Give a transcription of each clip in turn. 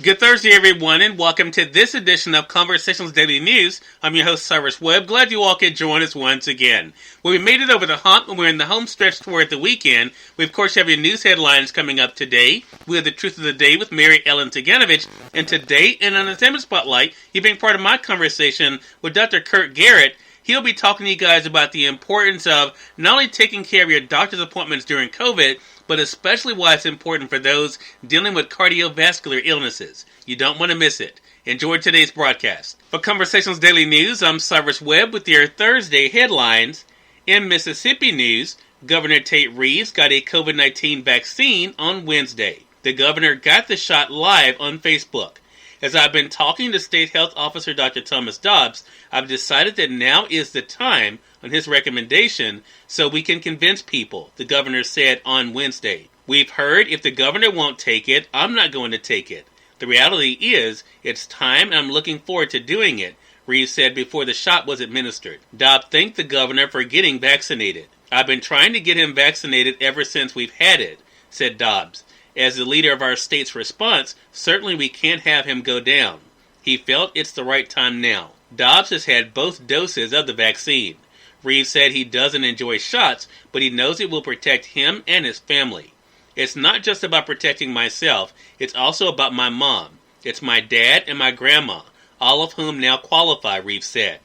Good Thursday, everyone, and welcome to this edition of Conversations Daily News. I'm your host, Cyrus Webb. Glad you all could join us once again. Well, we made it over the hump, and we're in the home stretch toward the weekend. We, of course, have your news headlines coming up today. We have the Truth of the Day with Mary Ellen Ciganovich, and today, in an Entertainment Spotlight, you're being part of my conversation with Dr. Kurt Garrett. He'll be talking to you guys about the importance of not only taking care of your doctor's appointments during COVID, but especially why it's important for those dealing with cardiovascular illnesses. You don't want to miss it. Enjoy today's broadcast. For Conversations Daily News, I'm Cyrus Webb with your Thursday headlines. In Mississippi news, Governor Tate Reeves got a COVID-19 vaccine on Wednesday. The governor got the shot live on Facebook. As I've been talking to State Health Officer Dr. Thomas Dobbs, I've decided that now is the time, on his recommendation, so we can convince people, the governor said on Wednesday. We've heard if the governor won't take it, I'm not going to take it. The reality is, it's time and I'm looking forward to doing it, Reeves said before the shot was administered. Dobbs thanked the governor for getting vaccinated. I've been trying to get him vaccinated ever since we've had it, said Dobbs. As the leader of our state's response, certainly we can't have him go down. He felt it's the right time now. Dobbs has had both doses of the vaccine. Reeves said he doesn't enjoy shots, but he knows it will protect him and his family. It's not just about protecting myself, it's also about my mom. It's my dad and my grandma, all of whom now qualify, Reeves said.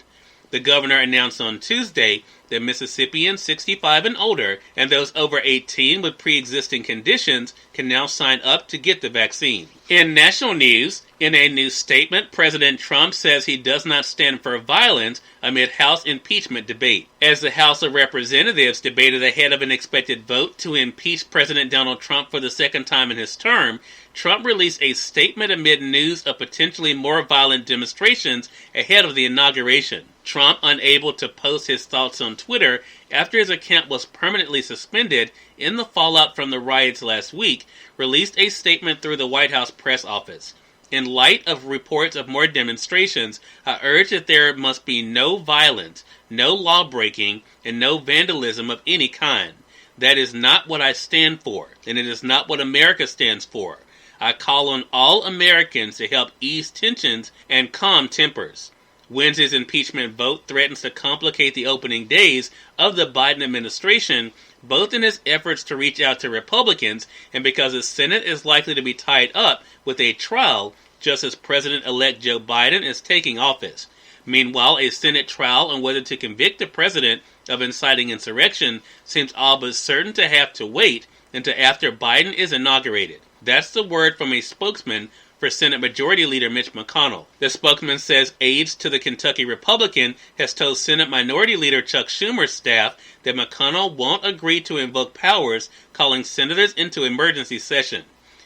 The governor announced on Tuesday that Mississippians 65 and older and those over 18 with pre-existing conditions can now sign up to get the vaccine. In national news, in a new statement, President Trump says he does not stand for violence amid House impeachment debate. As the House of Representatives debated ahead of an expected vote to impeach President Donald Trump for the second time in his term, Trump released a statement amid news of potentially more violent demonstrations ahead of the inauguration. Trump, unable to post his thoughts on Twitter after his account was permanently suspended in the fallout from the riots last week, released a statement through the White House press office. In light of reports of more demonstrations, I urge that there must be no violence, no law-breaking, and no vandalism of any kind. That is not what I stand for, and it is not what America stands for. I call on all Americans to help ease tensions and calm tempers. Wednesday's impeachment vote threatens to complicate the opening days of the Biden administration, both in its efforts to reach out to Republicans and because the Senate is likely to be tied up with a trial just as President-elect Joe Biden is taking office. Meanwhile, a Senate trial on whether to convict the president of inciting insurrection seems all but certain to have to wait until after Biden is inaugurated. That's the word from a spokesman for Senate Majority Leader Mitch McConnell. The spokesman says aides to the Kentucky Republican has told Senate Minority Leader Chuck Schumer's staff that McConnell won't agree to invoke powers calling senators into emergency session.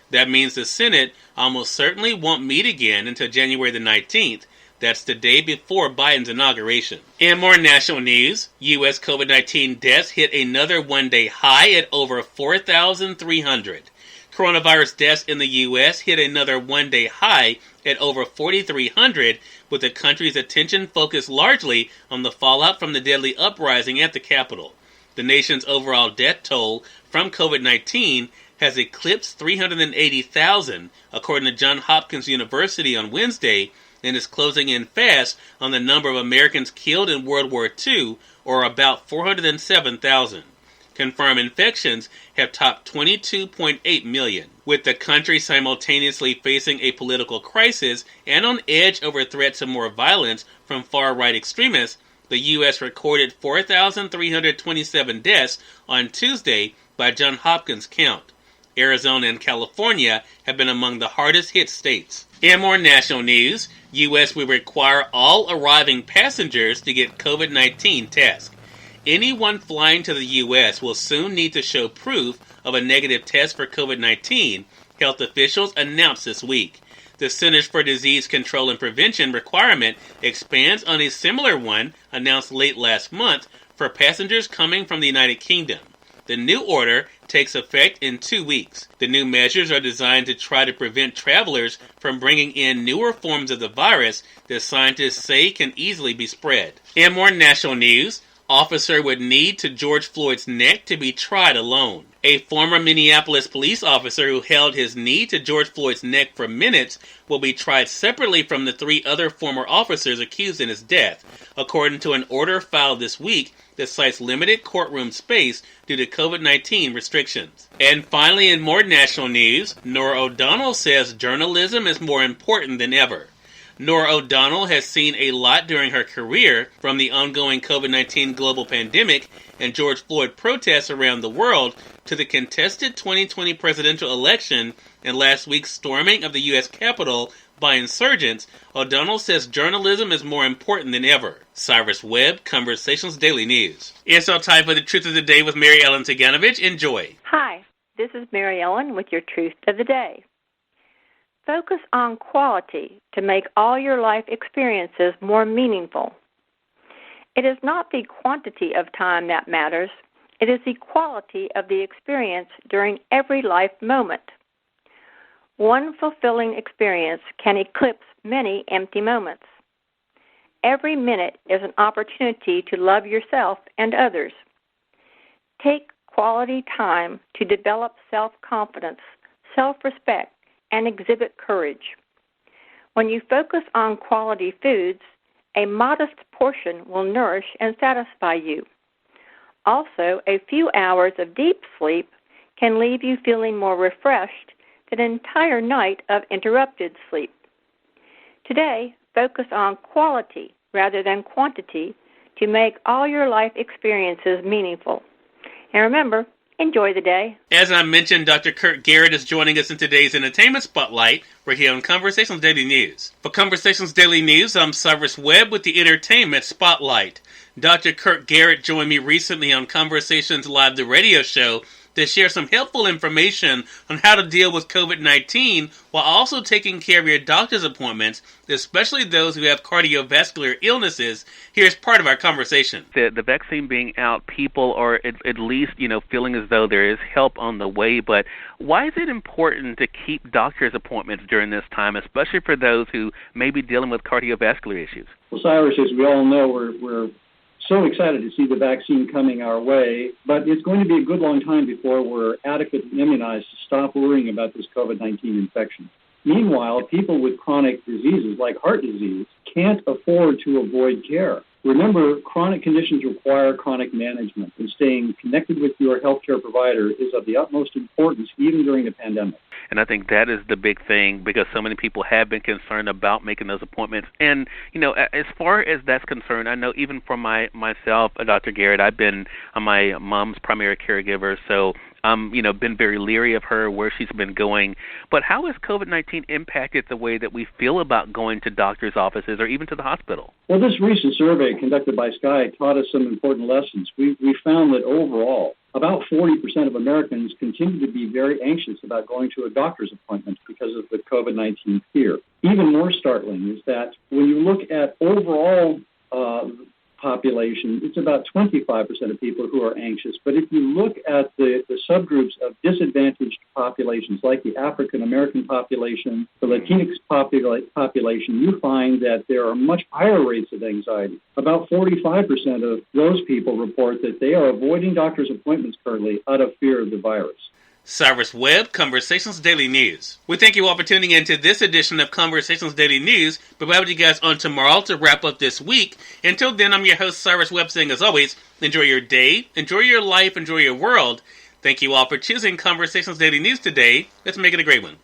That means the Senate almost certainly won't meet again until January the 19th. That's the day before Biden's inauguration. In more national news, U.S. COVID-19 deaths hit another one-day high at over 4,300. Coronavirus deaths in the U.S. hit another one-day high at over 4,300, with the country's attention focused largely on the fallout from the deadly uprising at the Capitol. The nation's overall death toll from COVID-19 has eclipsed 380,000, according to Johns Hopkins University on Wednesday, and is closing in fast on the number of Americans killed in World War II, or about 407,000. Confirmed infections have topped 22.8 million. With the country simultaneously facing a political crisis and on edge over threats of more violence from far-right extremists, the U.S. recorded 4,327 deaths on Tuesday by Johns Hopkins count. Arizona and California have been among the hardest hit states. In more national news, U.S. will require all arriving passengers to get COVID-19 tests. Anyone flying to the U.S. will soon need to show proof of a negative test for COVID-19, health officials announced this week. The Centers for Disease Control and Prevention requirement expands on a similar one announced late last month for passengers coming from the United Kingdom. The new order takes effect in 2 weeks. The new measures are designed to try to prevent travelers from bringing in newer forms of the virus that scientists say can easily be spread. In more national news, officer would knee to George Floyd's neck to be tried alone. A former Minneapolis police officer who held his knee to George Floyd's neck for minutes will be tried separately from the 3 other former officers accused in his death, according to an order filed this week that cites limited courtroom space due to COVID-19 restrictions. And finally, in more national news, Norah O'Donnell says journalism is more important than ever. Norah O'Donnell has seen a lot during her career, from the ongoing COVID-19 global pandemic and George Floyd protests around the world to the contested 2020 presidential election and last week's storming of the U.S. Capitol by insurgents. O'Donnell says journalism is more important than ever. Cyrus Webb, Conversations Daily News. It's our time for the Truth of the Day with Mary Ellen Ciganovich. Enjoy. Hi, this is Mary Ellen with your Truth of the Day. Focus on quality to make all your life experiences more meaningful. It is not the quantity of time that matters. It is the quality of the experience during every life moment. One fulfilling experience can eclipse many empty moments. Every minute is an opportunity to love yourself and others. Take quality time to develop self-confidence, self-respect, and exhibit courage. When you focus on quality foods, a modest portion will nourish and satisfy you. Also, a few hours of deep sleep can leave you feeling more refreshed than an entire night of interrupted sleep. Today, focus on quality rather than quantity to make all your life experiences meaningful. And remember, enjoy the day. As I mentioned, Dr. Kurt Garrett is joining us in today's Entertainment Spotlight. We're here on Conversations Daily News. For Conversations Daily News, I'm Cyrus Webb with the Entertainment Spotlight. Dr. Kurt Garrett joined me recently on Conversations Live, the radio show, to share some helpful information on how to deal with COVID-19 while also taking care of your doctor's appointments, especially those who have cardiovascular illnesses. Here's part of our conversation. The vaccine being out, people are at least, feeling as though there is help on the way, but why is it important to keep doctor's appointments during this time, especially for those who may be dealing with cardiovascular issues? Well, Cyrus, as we all know, we're so excited to see the vaccine coming our way, but it's going to be a good long time before we're adequately immunized to stop worrying about this COVID-19 infection. Meanwhile, people with chronic diseases like heart disease can't afford to avoid care. Remember, chronic conditions require chronic management, and staying connected with your healthcare provider is of the utmost importance even during the pandemic. And I think that is the big thing, because so many people have been concerned about making those appointments. And, as far as that's concerned, I know even for myself, Dr. Garrett, I've been my mom's primary caregiver, so been very leery of her, where she's been going. But how has COVID-19 impacted the way that we feel about going to doctor's offices or even to the hospital? Well, this recent survey conducted by Sky taught us some important lessons. We found that overall, about 40% of Americans continue to be very anxious about going to a doctor's appointment because of the COVID-19 fear. Even more startling is that when you look at overall population, it's about 25% of people who are anxious. But if you look at the subgroups of disadvantaged populations, like the African American population, the Latinx population, you find that there are much higher rates of anxiety. About 45% of those people report that they are avoiding doctor's appointments currently out of fear of the virus. Cyrus Webb, Conversations Daily News. We thank you all for tuning in to this edition of Conversations Daily News. We'll have you guys on tomorrow to wrap up this week. Until then, I'm your host, Cyrus Webb, saying as always, enjoy your day, enjoy your life, enjoy your world. Thank you all for choosing Conversations Daily News today. Let's make it a great one.